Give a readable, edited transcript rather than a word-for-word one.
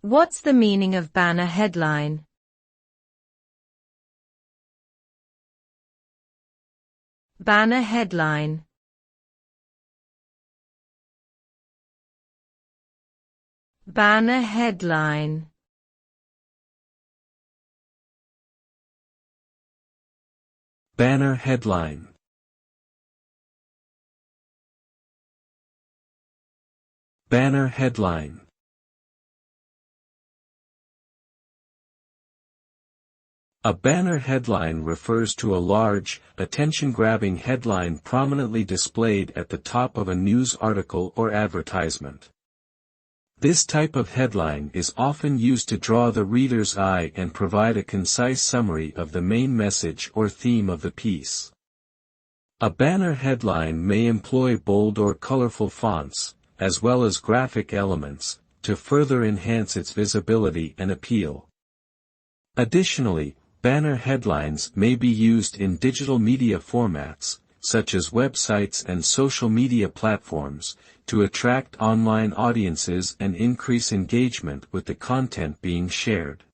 What's the meaning of banner headline? Banner headline. Banner headline. Banner headline. Banner headline. A banner headline refers to a large, attention-grabbing headline prominently displayed at the top of a news article or advertisement. This type of headline is often used to draw the reader's eye and provide a concise summary of the main message or theme of the piece. A banner headline may employ bold or colorful fonts, as well as graphic elements, to further enhance its visibility and appeal. Additionally, banner headlines may be used in digital media formats, such as websites and social media platforms, to attract online audiences and increase engagement with the content being shared.